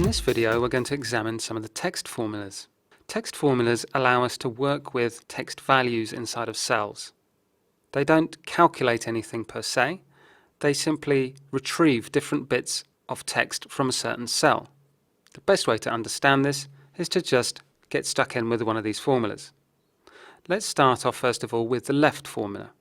this video we're going to examine some of the text formulas. Text formulas allow us to work with text values inside of cells. They don't calculate anything per se, they simply retrieve different bits of text from a certain cell. The best way to understand this is to just get stuck in with one of these formulas. Let's start off first of all with the left formula.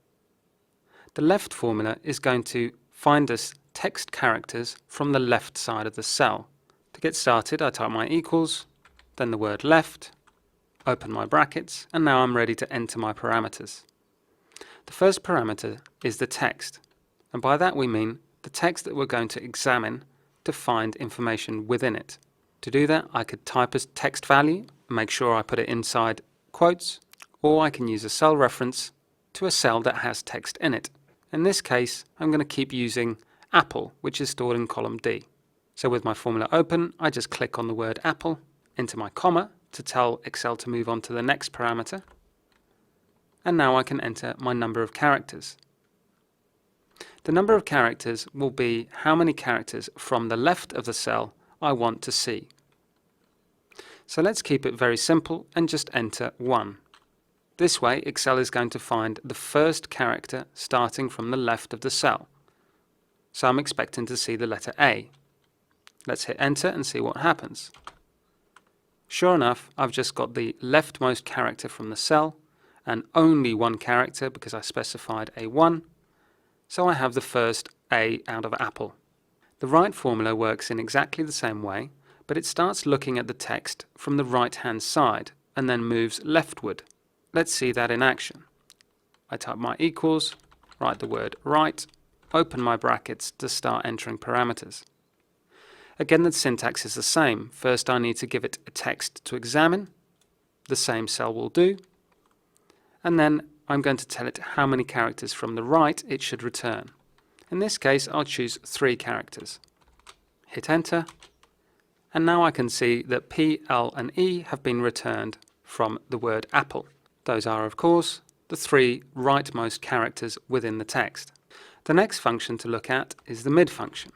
The left formula is going to find us text characters from the left side of the cell. To get started, I type my equals, then the word left, open my brackets, and now I'm ready to enter my parameters. The first parameter is the text, and by that we mean the text that we're going to examine to find information within it. To do that, I could type a text value, make sure I put it inside quotes, or I can use a cell reference to a cell that has text in it. In this case, I'm going to keep using apple, which is stored in column D. So with my formula open, I just click on the word apple, enter my comma to tell Excel to move on to the next parameter, and now I can enter my number of characters. The number of characters will be how many characters from the left of the cell I want to see. So let's keep it very simple and just enter 1. This way Excel is going to find the first character starting from the left of the cell. So I'm expecting to see the letter A. Let's hit enter and see what happens. Sure enough, I've just got the leftmost character from the cell and only one character because I specified A1. So I have the first A out of apple. The right formula works in exactly the same way, but it starts looking at the text from the right-hand side and then moves leftward. Let's see that in action. I type my equals, write the word right, open my brackets to start entering parameters. Again, the syntax is the same. First I need to give it a text to examine, the same cell will do, and then I'm going to tell it how many characters from the right it should return. In this case, I'll choose 3 characters. Hit enter, and now I can see that P, L and E have been returned from the word apple. Those are, of course, the 3 rightmost characters within the text. The next function to look at is the mid function.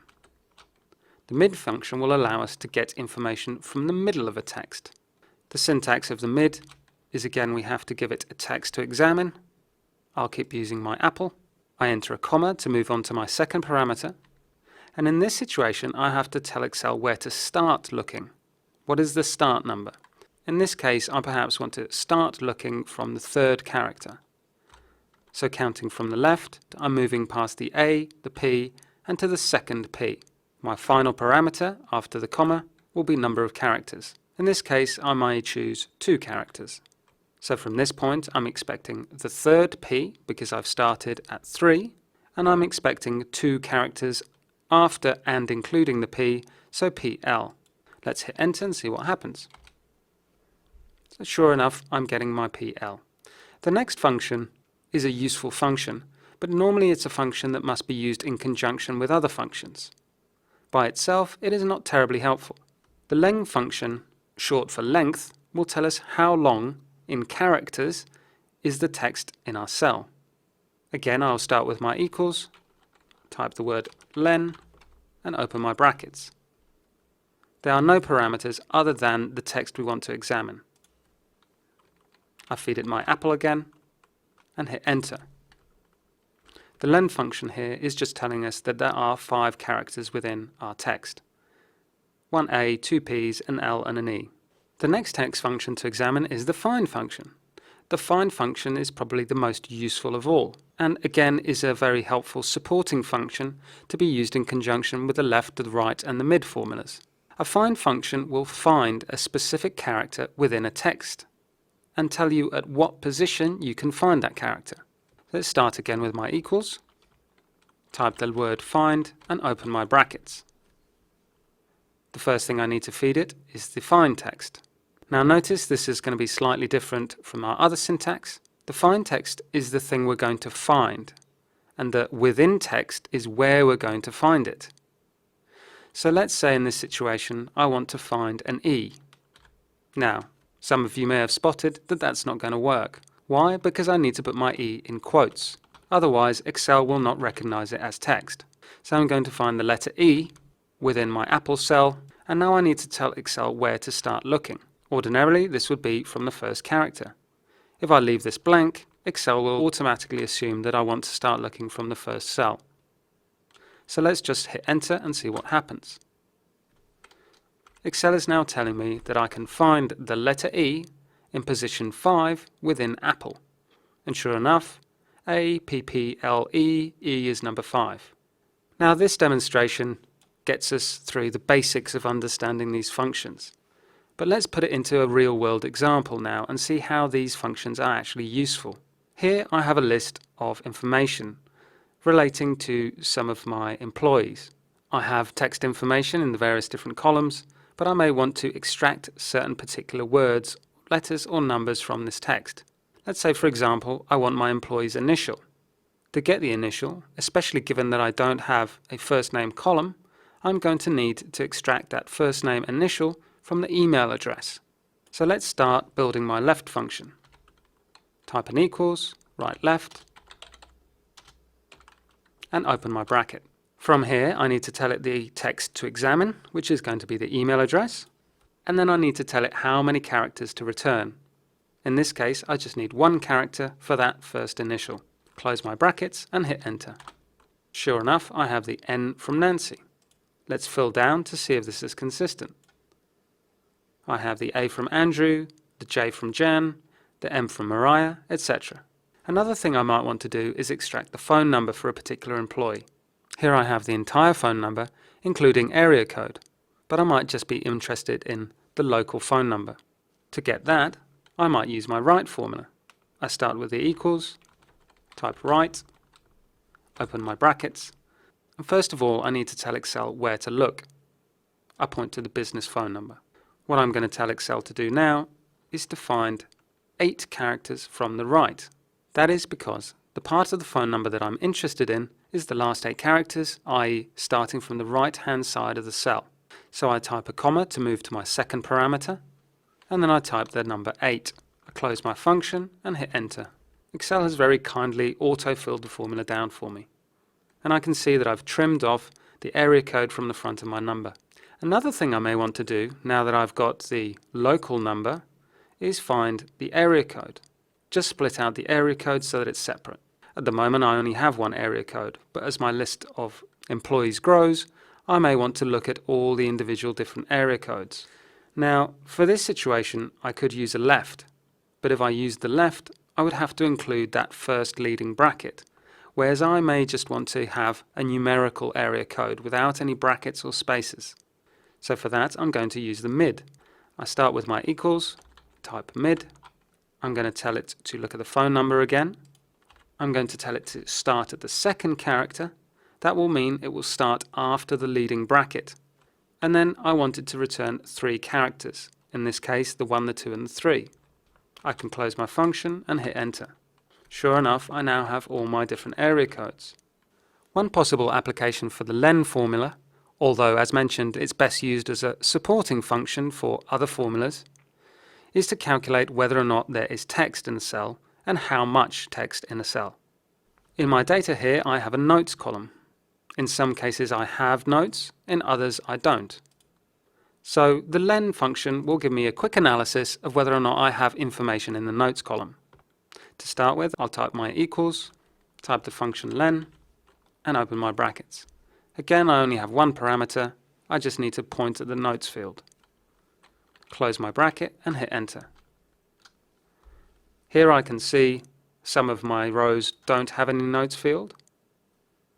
The mid function will allow us to get information from the middle of a text. The syntax of the mid is, again, we have to give it a text to examine. I'll keep using my apple. I enter a comma to move on to my second parameter. And in this situation, I have to tell Excel where to start looking. What is the start number? In this case, I perhaps want to start looking from the third character. So counting from the left, I'm moving past the A, the P, and to the second P. My final parameter, after the comma, will be number of characters. In this case, I may choose 2 characters. So from this point, I'm expecting the third P, because I've started at 3, and I'm expecting 2 characters after and including the P, so PL. Let's hit enter and see what happens. So sure enough, I'm getting my PL. The next function is a useful function, but normally it's a function that must be used in conjunction with other functions. By itself, it is not terribly helpful. The Len function, short for length, will tell us how long, in characters, is the text in our cell. Again, I'll start with my equals, type the word len, and open my brackets. There are no parameters other than the text we want to examine. I feed it my apple again, and hit enter. The len function here is just telling us that there are 5 characters within our text. 1 A, 2 P's, an L and an E. The next text function to examine is the find function. The find function is probably the most useful of all, and again is a very helpful supporting function to be used in conjunction with the left, the right and the mid formulas. A find function will find a specific character within a text and tell you at what position you can find that character. Let's start again with my equals, type the word find and open my brackets. The first thing I need to feed it is the find text. Now notice this is going to be slightly different from our other syntax. The find text is the thing we're going to find, and the within text is where we're going to find it. So let's say in this situation I want to find an E. Now, some of you may have spotted that that's not going to work. Why? Because I need to put my E in quotes. Otherwise, Excel will not recognize it as text. So I'm going to find the letter E within my apple cell And now I need to tell Excel where to start looking. Ordinarily, this would be from the first character. If I leave this blank, Excel will automatically assume that I want to start looking from the first cell. So let's just hit enter and see what happens. Excel is now telling me that I can find the letter E in position 5 within Apple. And sure enough, A-P-P-L-E, E is number 5. Now this demonstration gets us through the basics of understanding these functions. But let's put it into a real-world example now and see how these functions are actually useful. Here I have a list of information relating to some of my employees. I have text information in the various different columns, but I may want to extract certain particular words, letters or numbers from this text. Let's say, for example, I want my employee's initial. To get the initial, especially given that I don't have a first name column, I'm going to need to extract that first name initial from the email address. So let's start building my left function. Type an equals, right left, and open my bracket. From here I need to tell it the text to examine, which is going to be the email address, and then I need to tell it how many characters to return. In this case I just need one character for that first initial. Close my brackets and hit enter. Sure enough, I have the N from Nancy. Let's fill down to see if this is consistent. I have the A from Andrew, the J from Jan, the M from Mariah, etc. Another thing I might want to do is extract the phone number for a particular employee. Here I have the entire phone number, including area code, but I might just be interested in the local phone number. To get that, I might use my right formula. I start with the equals, type right, open my brackets, and first of all I need to tell Excel where to look. I point to the business phone number. What I'm going to tell Excel to do now is to find 8 characters from the right. That is because the part of the phone number that I'm interested in is the last 8 characters, i.e. starting from the right hand side of the cell. So I type a comma to move to my second parameter, and then I type the number 8. I close my function and hit enter. Excel has very kindly auto-filled the formula down for me. And I can see that I've trimmed off the area code from the front of my number. Another thing I may want to do, now that I've got the local number, is find the area code. Just split out the area code so that it's separate. At the moment I only have one area code, but as my list of employees grows, I may want to look at all the individual different area codes. Now, for this situation, I could use a left, but if I used the left, I would have to include that first leading bracket, whereas I may just want to have a numerical area code without any brackets or spaces. So for that, I'm going to use the mid. I start with my equals, type mid. I'm going to tell it to look at the phone number again. I'm going to tell it to start at the second character. That will mean it will start after the leading bracket. And then I want it to return 3 characters. In this case, the 1, the 2, and the 3. I can close my function and hit enter. Sure enough, I now have all my different area codes. One possible application for the Len formula, although as mentioned it's best used as a supporting function for other formulas, is to calculate whether or not there is text in a cell and how much text in a cell. In my data here I have a notes column. In some cases I have notes, in others I don't. So the Len function will give me a quick analysis of whether or not I have information in the notes column. To start with, I'll type my equals, type the function len, and open my brackets. Again, I only have one parameter, I just need to point at the notes field. Close my bracket and hit enter. Here I can see some of my rows don't have any notes field,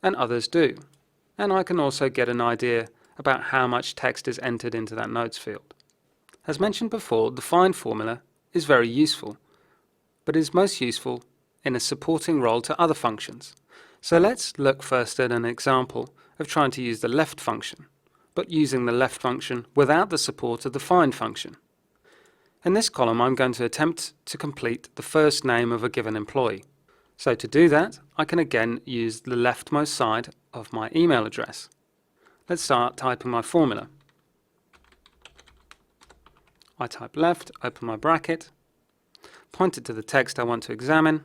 and others do. And I can also get an idea about how much text is entered into that notes field. As mentioned before, the find formula is very useful, but is most useful in a supporting role to other functions. So let's look first at an example of trying to use the left function, but using the left function without the support of the find function. In this column I'm going to attempt to complete the first name of a given employee. So to do that, I can again use the leftmost side of my email address. Let's start typing my formula. I type left, open my bracket, point it to the text I want to examine,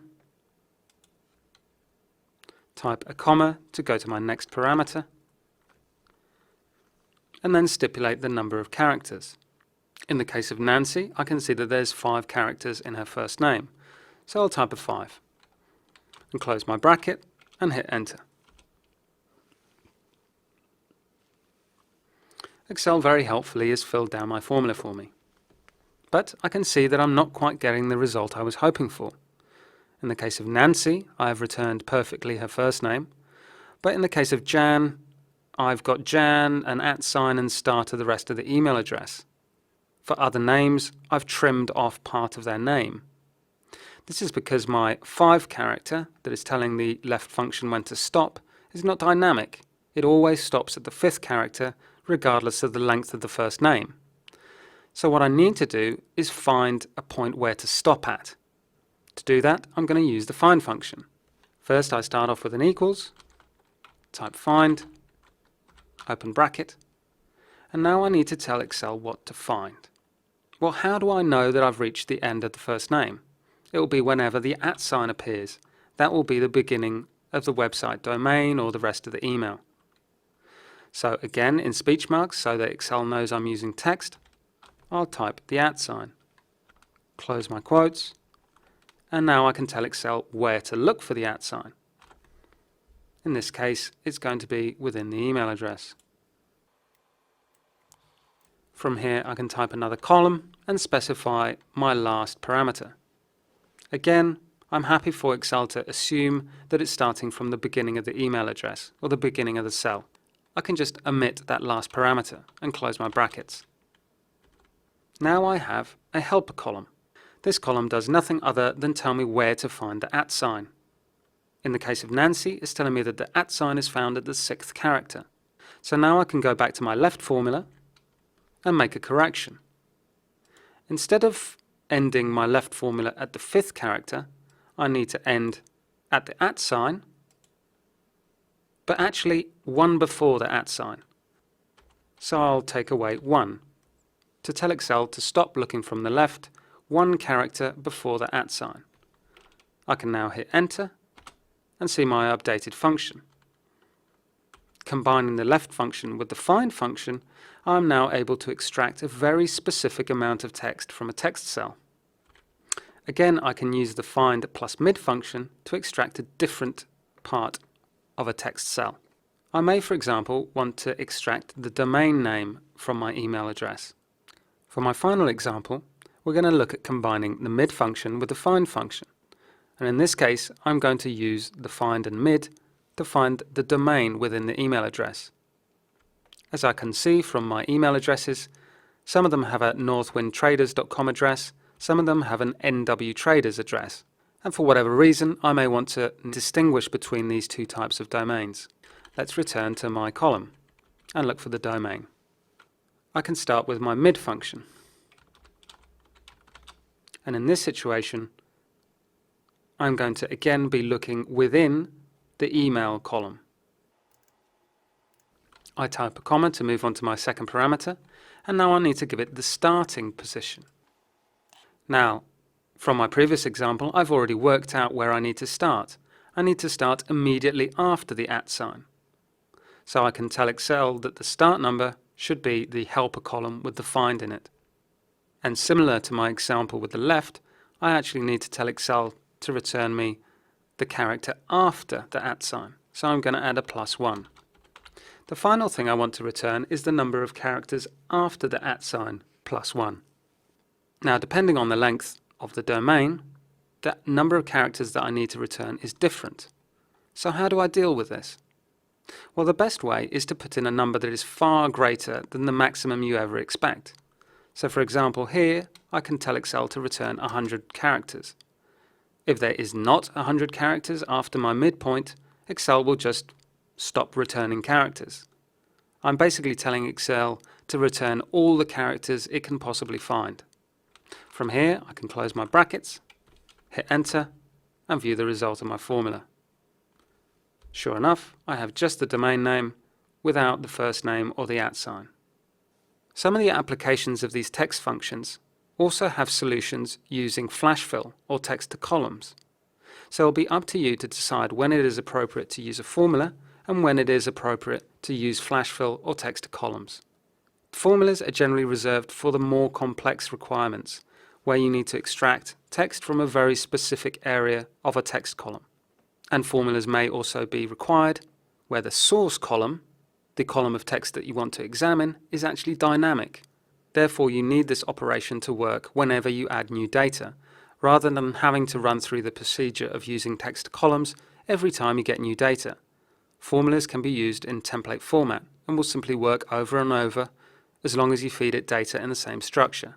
type a comma to go to my next parameter. and then stipulate the number of characters. In the case of Nancy, I can see that there's 5 characters in her first name, so I'll type a 5 and close my bracket and hit enter. Excel very helpfully has filled down my formula for me. But I can see that I'm not quite getting the result I was hoping for. In the case of Nancy, I have returned perfectly her first name, but in the case of Jan, I've got Jan, an @ and star to the rest of the email address. For other names, I've trimmed off part of their name. This is because my 5 character that is telling the left function when to stop is not dynamic. It always stops at the 5th character regardless of the length of the first name. So what I need to do is find a point where to stop at. To do that, I'm going to use the find function. First I start off with an equals, type find, open bracket, and now I need to tell Excel what to find. Well, how do I know that I've reached the end of the first name? It will be whenever the @ appears. That will be the beginning of the website domain or the rest of the email. So again, in speech marks, so that Excel knows I'm using text, I'll type the @, close my quotes, and now I can tell Excel where to look for the @. In this case, it's going to be within the email address. From here, I can type another column and specify my last parameter. Again, I'm happy for Excel to assume that it's starting from the beginning of the email address or the beginning of the cell. I can just omit that last parameter and close my brackets. Now I have a helper column. This column does nothing other than tell me where to find the @. In the case of Nancy, it's telling me that the @ is found at the 6th character. So now I can go back to my left formula and make a correction. Instead of ending my left formula at the 5th character, I need to end at the @, but actually one before the @. So I'll take away 1 to tell Excel to stop looking from the left 1 character before the @. I can now hit enter and see my updated function. Combining the left function with the find function, I'm now able to extract a very specific amount of text from a text cell. Again, I can use the find plus mid function to extract a different part of a text cell. I may, for example, want to extract the domain name from my email address. For my final example, we're going to look at combining the mid function with the find function. And in this case, I'm going to use the find and mid to find the domain within the email address. As I can see from my email addresses, some of them have a northwindtraders.com address, some of them have an nwtraders address. And for whatever reason, I may want to distinguish between these two types of domains. Let's return to my column and look for the domain. I can start with my mid function. And in this situation, I'm going to again be looking within the email column. I type a comma to move on to my second parameter, and now I need to give it the starting position. Now, from my previous example, I've already worked out where I need to start. I need to start immediately after the @. So I can tell Excel that the start number should be the helper column with the find in it. And similar to my example with the left, I actually need to tell Excel to return me the character after the @. So I'm going to add a +1. The final thing I want to return is the number of characters after the @ +1. Now, depending on the length of the domain, the number of characters that I need to return is different. So how do I deal with this? Well, the best way is to put in a number that is far greater than the maximum you ever expect. So for example, here I can tell Excel to return 100 characters. If there is not 100 characters after my midpoint, Excel will just stop returning characters. I'm basically telling Excel to return all the characters it can possibly find. From here, I can close my brackets, hit enter, and view the result of my formula. Sure enough, I have just the domain name without the first name or the @. Some of the applications of these text functions also have solutions using flash fill or text to columns. So it'll be up to you to decide when it is appropriate to use a formula and when it is appropriate to use flash fill or text to columns. Formulas are generally reserved for the more complex requirements, where you need to extract text from a very specific area of a text column. And formulas may also be required where the source column, the column of text that you want to examine, is actually dynamic. Therefore, you need this operation to work whenever you add new data, rather than having to run through the procedure of using text columns every time you get new data. Formulas can be used in template format and will simply work over and over as long as you feed it data in the same structure.